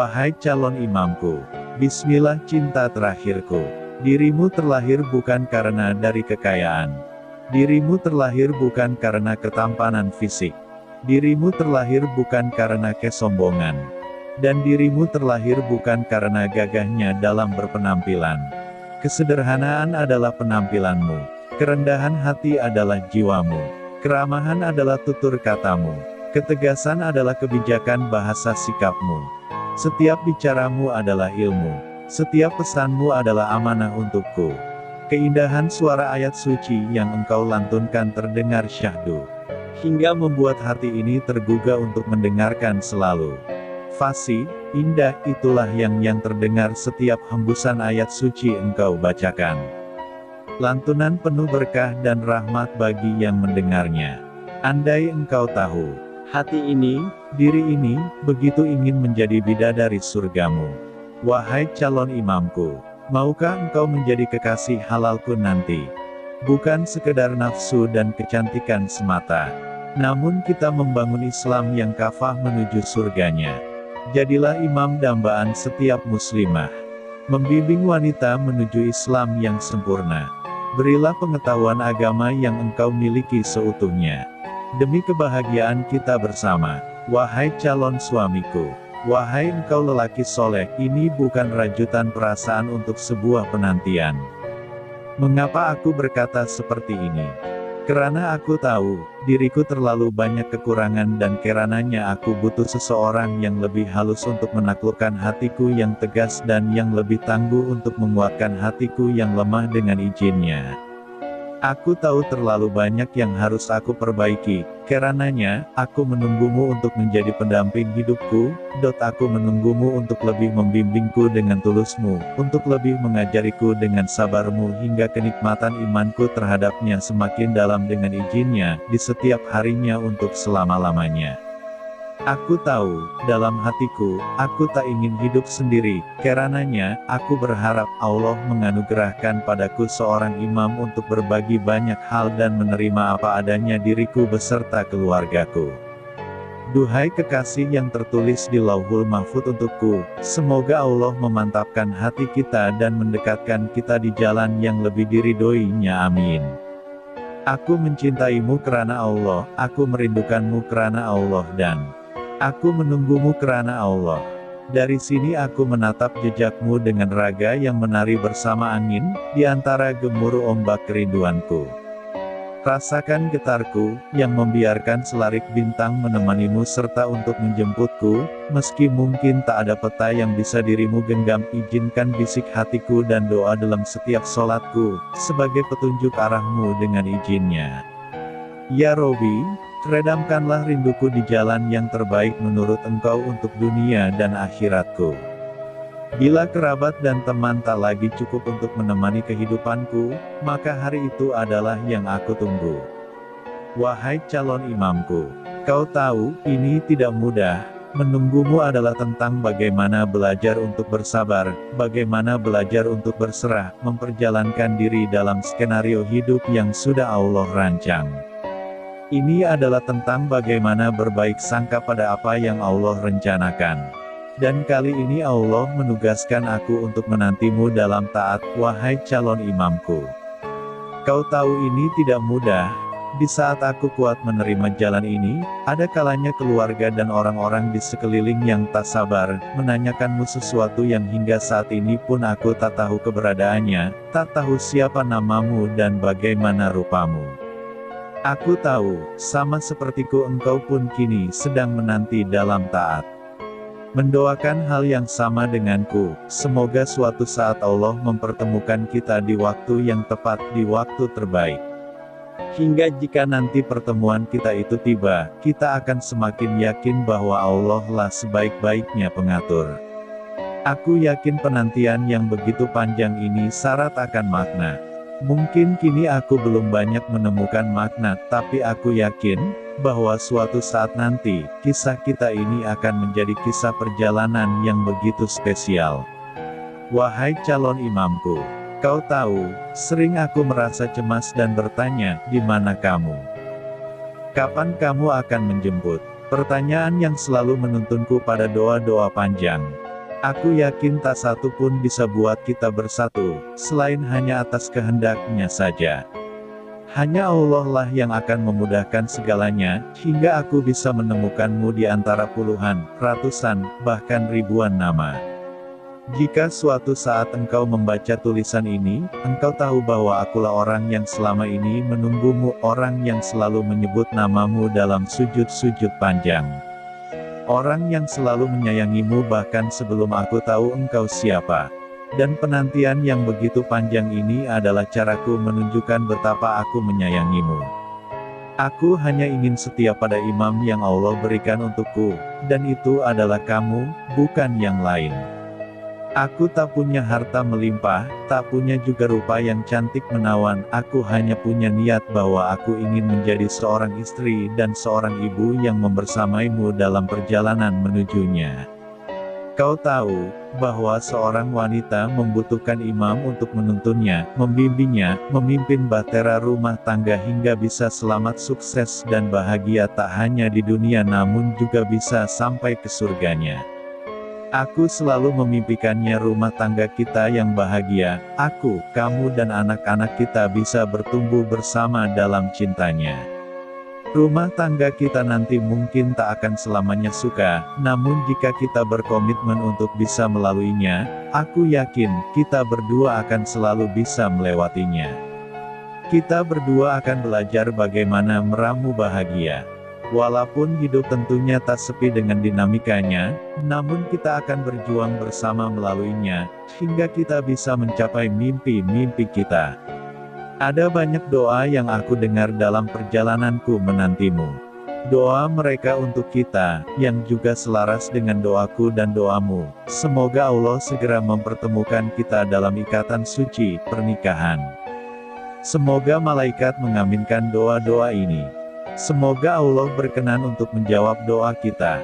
Wahai calon imamku, bismillah cinta terakhirku. Dirimu terlahir bukan karena dari kekayaan. Dirimu terlahir bukan karena ketampanan fisik. Dirimu terlahir bukan karena kesombongan. Dan dirimu terlahir bukan karena gagahnya dalam berpenampilan. Kesederhanaan adalah penampilanmu. Kerendahan hati adalah jiwamu. Keramahan adalah tutur katamu. Ketegasan adalah kebijakan bahasa sikapmu. Setiap bicaramu adalah ilmu. Setiap pesanmu adalah amanah untukku. Keindahan suara ayat suci yang engkau lantunkan terdengar syahdu, hingga membuat hati ini tergugah untuk mendengarkan selalu. Fasih, indah, itulah yang terdengar setiap hembusan ayat suci engkau bacakan. Lantunan penuh berkah dan rahmat bagi yang mendengarnya. Andai engkau tahu, hati ini, diri ini, begitu ingin menjadi bidadari surgamu. Wahai calon imamku, maukah engkau menjadi kekasih halalku nanti? Bukan sekedar nafsu dan kecantikan semata, namun kita membangun Islam yang kafah menuju surganya. Jadilah imam dambaan setiap muslimah, membimbing wanita menuju Islam yang sempurna. Berilah pengetahuan agama yang engkau miliki seutuhnya, demi kebahagiaan kita bersama. Wahai calon suamiku, wahai engkau lelaki soleh, ini bukan rajutan perasaan untuk sebuah penantian. Mengapa aku berkata seperti ini? Karena aku tahu, diriku terlalu banyak kekurangan dan karenanya aku butuh seseorang yang lebih halus untuk menaklukkan hatiku yang tegas dan yang lebih tangguh untuk menguatkan hatiku yang lemah dengan izinnya. Aku tahu terlalu banyak yang harus aku perbaiki, karenanya, aku menunggumu untuk menjadi pendamping hidupku. Aku menunggumu untuk lebih membimbingku dengan tulusmu, untuk lebih mengajariku dengan sabarmu hingga kenikmatan imanku terhadapnya semakin dalam dengan izinnya, di setiap harinya untuk selama-lamanya. Aku tahu, dalam hatiku, aku tak ingin hidup sendiri, karenanya, aku berharap Allah menganugerahkan padaku seorang imam untuk berbagi banyak hal dan menerima apa adanya diriku beserta keluargaku. Duhai kekasih yang tertulis di Lauhul Mahfuz untukku, semoga Allah memantapkan hati kita dan mendekatkan kita di jalan yang lebih diridhoinya, amin. Aku mencintaimu karena Allah, aku merindukanmu karena Allah dan aku menunggumu karena Allah. Dari sini aku menatap jejakmu dengan raga yang menari bersama angin, di antara gemuruh ombak kerinduanku. Rasakan getarku, yang membiarkan selarik bintang menemanimu serta untuk menjemputku, meski mungkin tak ada peta yang bisa dirimu genggam. Izinkan bisik hatiku dan doa dalam setiap sholatku, sebagai petunjuk arahmu dengan izinnya. Ya Robi, redamkanlah rinduku di jalan yang terbaik menurut engkau untuk dunia dan akhiratku. Bila kerabat dan teman tak lagi cukup untuk menemani kehidupanku, maka hari itu adalah yang aku tunggu. Wahai calon imamku, kau tahu, ini tidak mudah. Menunggumu adalah tentang bagaimana belajar untuk bersabar, bagaimana belajar untuk berserah, memperjalankan diri dalam skenario hidup yang sudah Allah rancang. Ini adalah tentang bagaimana berbaik sangka pada apa yang Allah rencanakan. Dan kali ini Allah menugaskan aku untuk menantimu dalam taat, wahai calon imamku. Kau tahu ini tidak mudah. Di saat aku kuat menerima jalan ini, ada kalanya keluarga dan orang-orang di sekeliling yang tak sabar, menanyakanmu sesuatu yang hingga saat ini pun aku tak tahu keberadaannya, tak tahu siapa namamu dan bagaimana rupamu. Aku tahu, sama sepertiku engkau pun kini sedang menanti dalam taat. Mendoakan hal yang sama denganku, semoga suatu saat Allah mempertemukan kita di waktu yang tepat, di waktu terbaik. Hingga jika nanti pertemuan kita itu tiba, kita akan semakin yakin bahwa Allah lah sebaik-baiknya pengatur. Aku yakin penantian yang begitu panjang ini syarat akan makna. Mungkin kini aku belum banyak menemukan makna, tapi aku yakin bahwa suatu saat nanti, kisah kita ini akan menjadi kisah perjalanan yang begitu spesial. Wahai calon imamku, kau tahu, sering aku merasa cemas dan bertanya, di mana kamu? Kapan kamu akan menjemput? Pertanyaan yang selalu menuntunku pada doa-doa panjang. Aku yakin tak satu pun bisa buat kita bersatu, selain hanya atas kehendak-Nya saja. Hanya Allah lah yang akan memudahkan segalanya, hingga aku bisa menemukanmu di antara puluhan, ratusan, bahkan ribuan nama. Jika suatu saat engkau membaca tulisan ini, engkau tahu bahwa akulah orang yang selama ini menunggumu, orang yang selalu menyebut namamu dalam sujud-sujud panjang. Orang yang selalu menyayangimu bahkan sebelum aku tahu engkau siapa. Dan penantian yang begitu panjang ini adalah caraku menunjukkan betapa aku menyayangimu. Aku hanya ingin setia pada imam yang Allah berikan untukku, dan itu adalah kamu, bukan yang lain. Aku tak punya harta melimpah, tak punya juga rupa yang cantik menawan, aku hanya punya niat bahwa aku ingin menjadi seorang istri dan seorang ibu yang membersamaimu dalam perjalanan menujunya. Kau tahu, bahwa seorang wanita membutuhkan imam untuk menuntunnya, membimbingnya, memimpin bahtera rumah tangga hingga bisa selamat, sukses dan bahagia tak hanya di dunia namun juga bisa sampai ke surganya. Aku selalu memimpikannya rumah tangga kita yang bahagia, aku, kamu dan anak-anak kita bisa bertumbuh bersama dalam cintanya. Rumah tangga kita nanti mungkin tak akan selamanya suka, namun jika kita berkomitmen untuk bisa melaluinya, aku yakin, kita berdua akan selalu bisa melewatinya. Kita berdua akan belajar bagaimana meramu bahagia. Walaupun hidup tentunya tak sepi dengan dinamikanya, namun kita akan berjuang bersama melaluinya, hingga kita bisa mencapai mimpi-mimpi kita. Ada banyak doa yang aku dengar dalam perjalananku menantimu. Doa mereka untuk kita, yang juga selaras dengan doaku dan doamu. Semoga Allah segera mempertemukan kita dalam ikatan suci, pernikahan. Semoga malaikat mengaminkan doa-doa ini. Semoga Allah berkenan untuk menjawab doa kita.